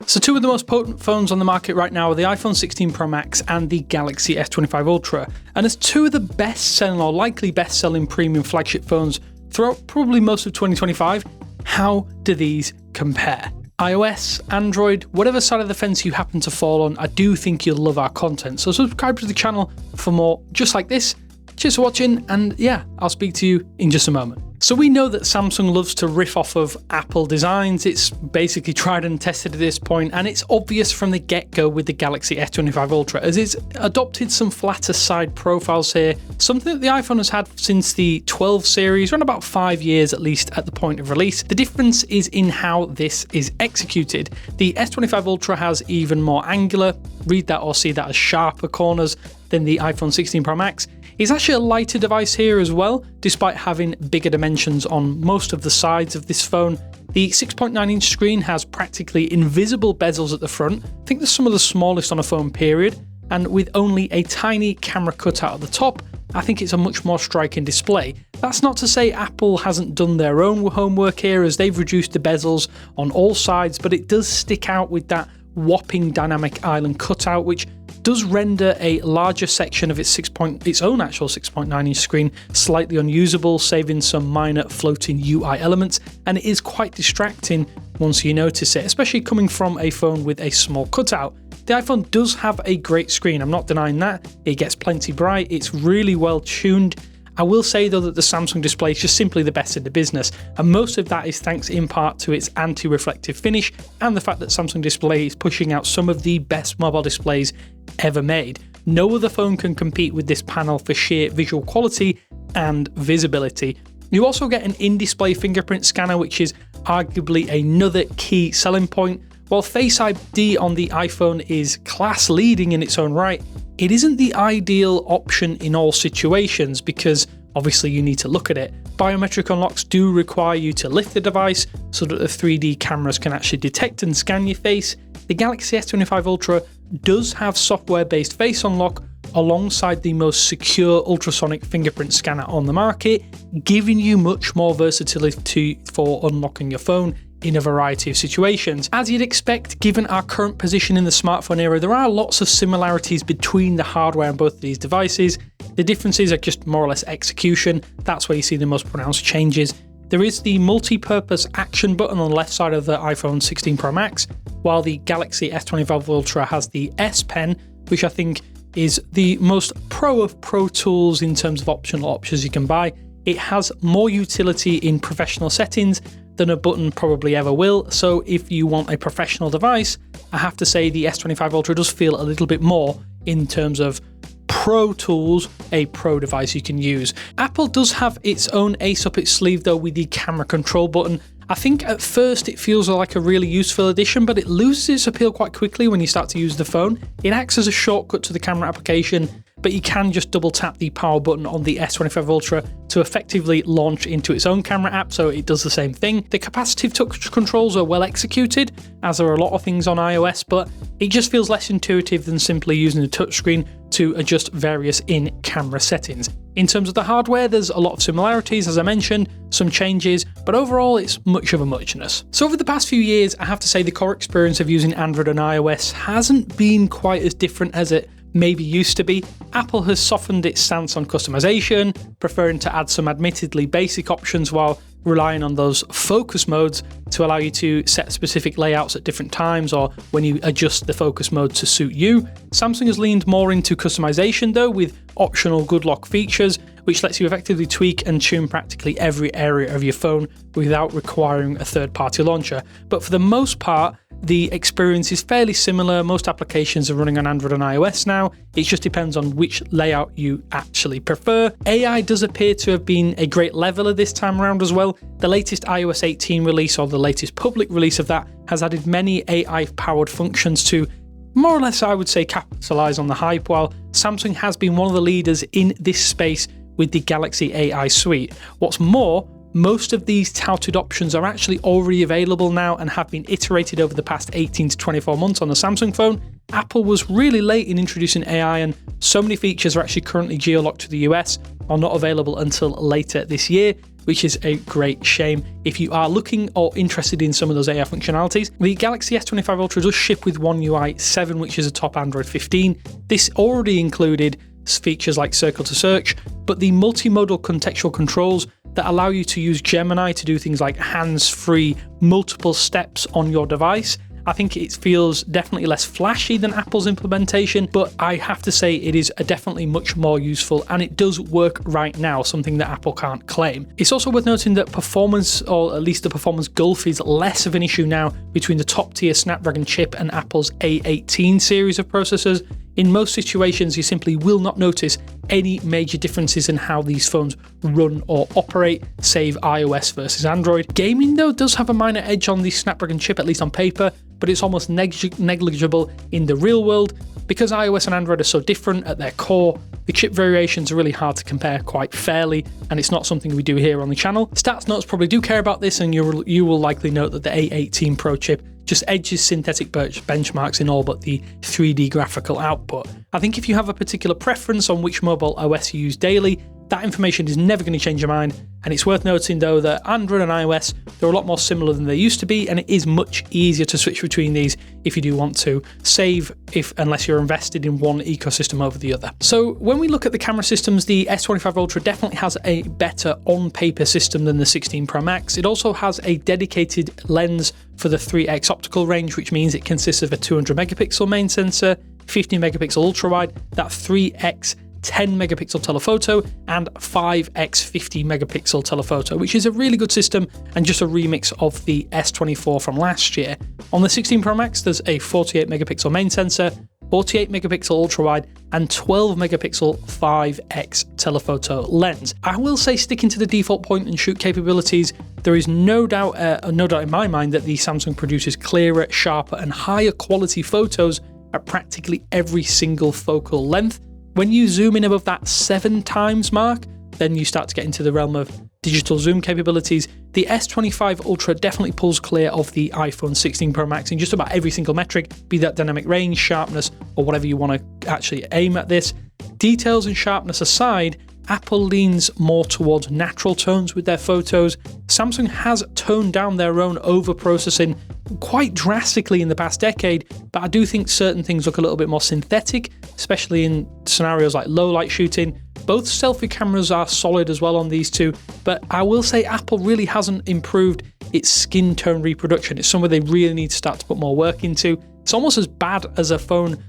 So two of the most potent phones on the market right now are the iPhone 16 Pro Max and the Galaxy S25 Ultra. And as two of the best-selling or likely best-selling premium flagship phones throughout probably most of 2025, how do these compare? iOS, Android, whatever side of the fence you happen to fall on, I do think you'll love our content. So subscribe to the channel for more just like this. Cheers for watching, and yeah, I'll speak to you in just a moment. So we know that Samsung loves to riff off of Apple designs. It's basically tried and tested at this point, and it's obvious from the get-go with the Galaxy S25 Ultra, as it's adopted some flatter side profiles here, something that the iPhone has had since the 12 series, around about 5 years at least at the point of release. The difference is in how this is executed. The S25 Ultra has even more angular, read that or see that as sharper corners than the iPhone 16 Pro Max. It's actually a lighter device here as well, despite having bigger dimensions on most of the sides of this phone. The 6.9-inch screen has practically invisible bezels at the front. I think they're some of the smallest on a phone period, and with only a tiny camera cutout at the top, I think it's a much more striking display. That's not to say Apple hasn't done their own homework here, as they've reduced the bezels on all sides, but it does stick out with that whopping dynamic island cutout, which does render a larger section of its own actual 6.9-inch screen slightly unusable, saving some minor floating UI elements, and it is quite distracting once you notice it, especially coming from a phone with a small cutout. The iPhone does have a great screen, I'm not denying that. It gets plenty bright, it's really well tuned. I will say though that the Samsung display is just simply the best in the business, and most of that is thanks in part to its anti-reflective finish and the fact that Samsung Display is pushing out some of the best mobile displays ever made. No other phone can compete with this panel for sheer visual quality and visibility. You also get an in-display fingerprint scanner, which is arguably another key selling point. While Face ID on the iPhone is class leading in its own right, it isn't the ideal option in all situations because obviously you need to look at it. Biometric unlocks do require you to lift the device so that the 3D cameras can actually detect and scan your face. The Galaxy S25 Ultra does have software-based face unlock alongside the most secure ultrasonic fingerprint scanner on the market, giving you much more versatility for unlocking your phone in a variety of situations. As you'd expect, given our current position in the smartphone era, there are lots of similarities between the hardware on both of these devices. The differences are just more or less execution. That's where you see the most pronounced changes. There is the multi-purpose action button on the left side of the iPhone 16 Pro Max, while the Galaxy S25 Ultra has the S Pen, which I think is the most pro of Pro Tools in terms of optional options you can buy. It has more utility in professional settings than a button probably ever will, so if you want a professional device, I have to say the S25 Ultra does feel a little bit more in terms of Pro Tools, a pro device you can use. Apple does have its own ace up its sleeve though with the camera control button. I think at first it feels like a really useful addition, but it loses its appeal quite quickly when you start to use the phone. It acts as a shortcut to the camera application, but you can just double tap the power button on the S25 Ultra to effectively launch into its own camera app, so it does the same thing. The capacitive touch controls are well executed, as are a lot of things on iOS, but it just feels less intuitive than simply using the touchscreen to adjust various in-camera settings. In terms of the hardware, there's a lot of similarities, as I mentioned, some changes, but overall it's much of a muchness. So over the past few years, I have to say the core experience of using Android and iOS hasn't been quite as different as it maybe used to be. Apple has softened its stance on customization, preferring to add some admittedly basic options while relying on those focus modes to allow you to set specific layouts at different times or when you adjust the focus mode to suit you. Samsung has leaned more into customization though, with optional good lock features, which lets you effectively tweak and tune practically every area of your phone without requiring a third-party launcher. But for the most part, the experience is fairly similar. Most applications are running on Android and iOS now. It just depends on which layout you actually prefer. AI does appear to have been a great leveler this time around as well. The latest iOS 18 release, or the latest public release of that, has added many AI-powered functions to more or less, I would say, capitalize on the hype, while Samsung has been one of the leaders in this space with the Galaxy AI suite. What's more, most of these touted options are actually already available now and have been iterated over the past 18 to 24 months on the Samsung phone. Apple was really late in introducing AI, and so many features are actually currently geo-locked to the US, are not available until later this year. which is a great shame if you are looking or interested in some of those AI functionalities. The Galaxy S25 Ultra does ship with One UI 7, which is a top Android 15. This already included features like Circle to Search, but the multimodal contextual controls that allow you to use Gemini to do things like hands-free multiple steps on your device. I think it feels definitely less flashy than Apple's implementation, but I have to say it is definitely much more useful, and it does work right now, something that Apple can't claim. It's also worth noting that performance, or at least the performance gulf, is less of an issue now between the top-tier Snapdragon chip and Apple's A18 series of processors. In most situations, you simply will not notice any major differences in how these phones run or operate, save iOS versus Android. Gaming, though, does have a minor edge on the Snapdragon chip, at least on paper, but it's almost negligible in the real world. Because iOS and Android are so different at their core, the chip variations are really hard to compare quite fairly, and it's not something we do here on the channel. Stats Notes probably do care about this, and you will likely note that the A18 Pro chip just edges synthetic benchmarks in all but the 3D graphical output. I think if you have a particular preference on which mobile OS you use daily, that information is never going to change your mind, and it's worth noting though that Android and iOS, they're a lot more similar than they used to be, and it is much easier to switch between these if you do want to save, unless you're invested in one ecosystem over the other. So when we look at the camera systems, the S25 Ultra definitely has a better on-paper system than the 16 Pro Max. It also has a dedicated lens for the 3x optical range, which means it consists of a 200 megapixel main sensor, 50 megapixel ultra wide, that 3x 10 megapixel telephoto, and 5x 50 megapixel telephoto, which is a really good system and just a remix of the S24 from last year. On the 16 Pro Max, there's a 48 megapixel main sensor, 48 megapixel ultra wide, and 12 megapixel 5x telephoto lens. I will say, sticking to the default point and shoot capabilities, there is no doubt in my mind that the Samsung produces clearer, sharper, and higher quality photos at practically every single focal length. When you zoom in above that 7 times mark, then you start to get into the realm of digital zoom capabilities. The S25 Ultra definitely pulls clear of the iPhone 16 Pro Max in just about every single metric, be that dynamic range, sharpness, or whatever you want to actually aim at this. Details and sharpness aside, Apple leans more towards natural tones with their photos. Samsung has toned down their own over-processing quite drastically in the past decade, but I do think certain things look a little bit more synthetic, especially in scenarios like low light shooting. Both selfie cameras are solid as well on these two, but I will say Apple really hasn't improved its skin tone reproduction. It's somewhere they really need to start to put more work into. It's almost as bad as a phone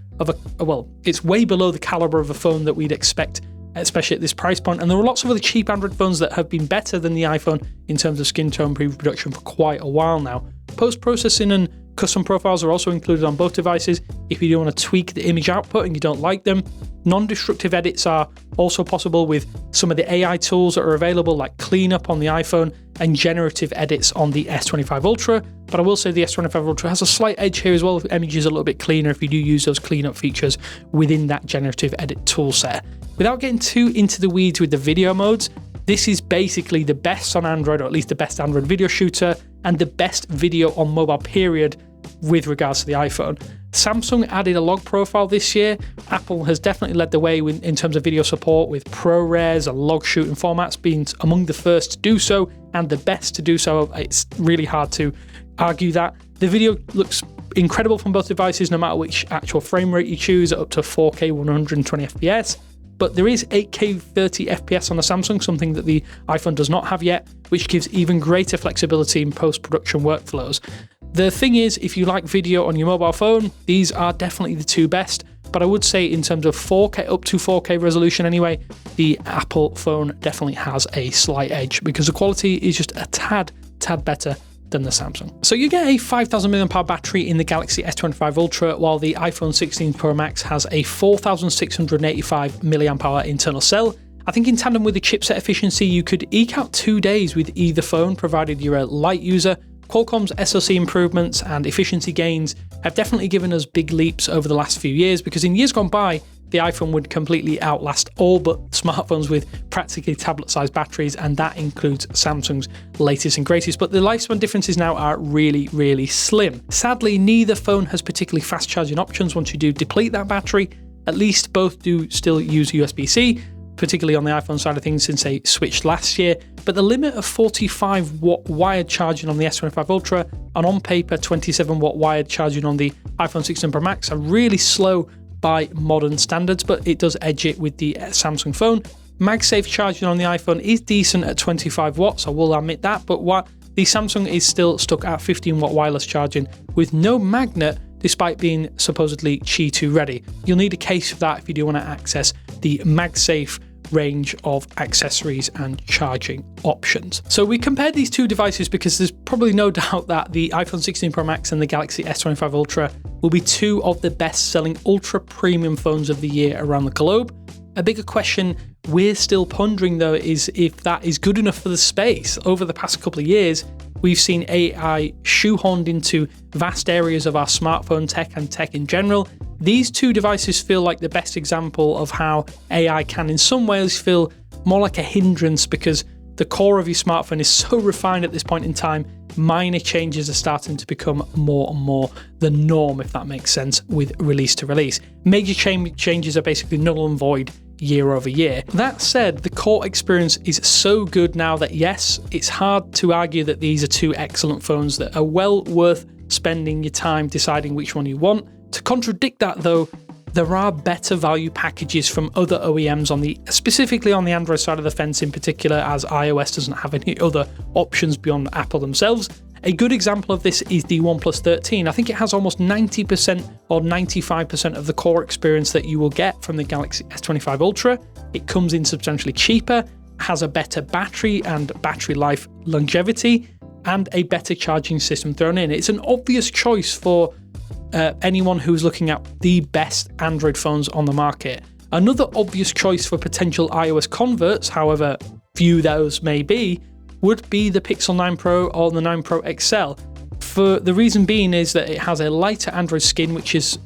it's way below the caliber of a phone that we'd expect, especially at this price point. And there are lots of other cheap Android phones that have been better than the iPhone in terms of skin tone pre-production for quite a while now. Post-processing and custom profiles are also included on both devices if you do want to tweak the image output and you don't like them. Non-destructive edits are also possible with some of the AI tools that are available, like cleanup on the iPhone and generative edits on the S25 Ultra. But I will say the S25 Ultra has a slight edge here as well. Images are a little bit cleaner if you do use those cleanup features within that generative edit toolset. Without getting too into the weeds with the video modes, this is basically the best on Android, or at least the best Android video shooter, and the best video on mobile period with regards to the iPhone. Samsung added a log profile this year. Apple has definitely led the way in terms of video support, with ProRes and log shooting formats being among the first to do so and the best to do so. It's really hard to argue that. The video looks incredible from both devices, no matter which actual frame rate you choose, up to 4K 120 FPS. But there is 8K 30 FPS on the Samsung, something that the iPhone does not have yet, which gives even greater flexibility in post-production workflows. The thing is, if you like video on your mobile phone, these are definitely the two best. But I would say in terms of 4K, up to 4K resolution anyway, the Apple phone definitely has a slight edge because the quality is just a tad better than the Samsung. So you get a 5,000 mAh battery in the Galaxy S25 Ultra, while the iPhone 16 Pro Max has a 4,685 mAh internal cell. I think in tandem with the chipset efficiency, you could eke out 2 days with either phone, provided you're a light user. Qualcomm's SoC improvements and efficiency gains have definitely given us big leaps over the last few years, because in years gone by, the iPhone would completely outlast all but smartphones with practically tablet-sized batteries, and that includes Samsung's latest and greatest. But the lifespan differences now are really, really slim. Sadly, neither phone has particularly fast charging options once you do deplete that battery. At least both do still use USB-C, particularly on the iPhone side of things since they switched last year, but the limit of 45 watt wired charging on the S25 Ultra and on paper 27 watt wired charging on the iPhone 16 Pro Max are really slow by modern standards, but it does edge it with the Samsung phone. MagSafe charging on the iPhone is decent at 25 watts, I will admit that, but the Samsung is still stuck at 15 watt wireless charging with no magnet, despite being supposedly Qi 2 ready. You'll need a case for that if you do want to access the MagSafe range of accessories and charging options. So we compared these two devices because there's probably no doubt that the iPhone 16 Pro Max and the Galaxy S25 Ultra will be two of the best-selling ultra premium phones of the year around the globe. A bigger question we're still pondering though is if that is good enough for the space. Over the past couple of years, we've seen AI shoehorned into vast areas of our smartphone tech and tech in general. These two devices feel like the best example of how AI can in some ways feel more like a hindrance because the core of your smartphone is so refined at this point in time, minor changes are starting to become more and more the norm, if that makes sense, with release to release. Major changes are basically null and void year over year. That said, the core experience is so good now that yes, it's hard to argue that these are two excellent phones that are well worth spending your time deciding which one you want. To contradict that though, there are better value packages from other OEMs specifically on the Android side of the fence in particular, as iOS doesn't have any other options beyond Apple themselves. A good example of this is the OnePlus 13. I think it has almost 90% or 95% of the core experience that you will get from the Galaxy S25 Ultra. It comes in substantially cheaper, has a better battery and battery life longevity, and a better charging system thrown in. It's an obvious choice for anyone who's looking at the best Android phones on the market. Another obvious choice for potential iOS converts, however few those may be, would be the Pixel 9 Pro or the 9 Pro XL. For the reason being is that it has a lighter Android skin, which is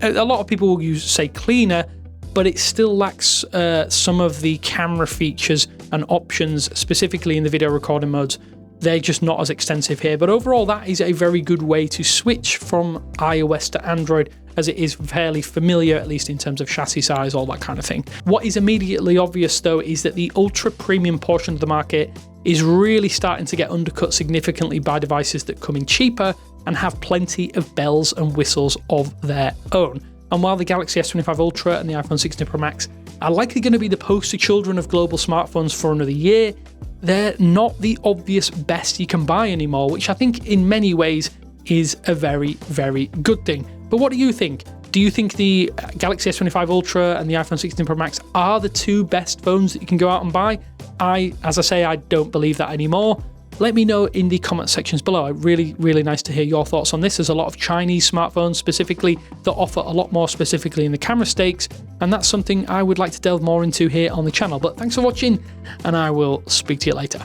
a lot of people will say cleaner, but it still lacks some of the camera features and options, specifically in the video recording modes. They're just not as extensive here, but overall that is a very good way to switch from iOS to Android, as it is fairly familiar, at least in terms of chassis size, all that kind of thing. What is immediately obvious though is that the ultra premium portion of the market is really starting to get undercut significantly by devices that come in cheaper and have plenty of bells and whistles of their own. And while the Galaxy S25 Ultra and the iPhone 16 Pro Max are likely going to be the poster children of global smartphones for another year, they're not the obvious best you can buy anymore, which I think in many ways is a very, very good thing. But what do you think? Do you think the Galaxy S25 Ultra and the iPhone 16 Pro Max are the two best phones that you can go out and buy? As I say, I don't believe that anymore. Let me know in the comment sections below. Really nice to hear your thoughts on this. There's a lot of Chinese smartphones specifically that offer a lot more specifically in the camera stakes, and that's something I would like to delve more into here on the channel. But thanks for watching, and I will speak to you later.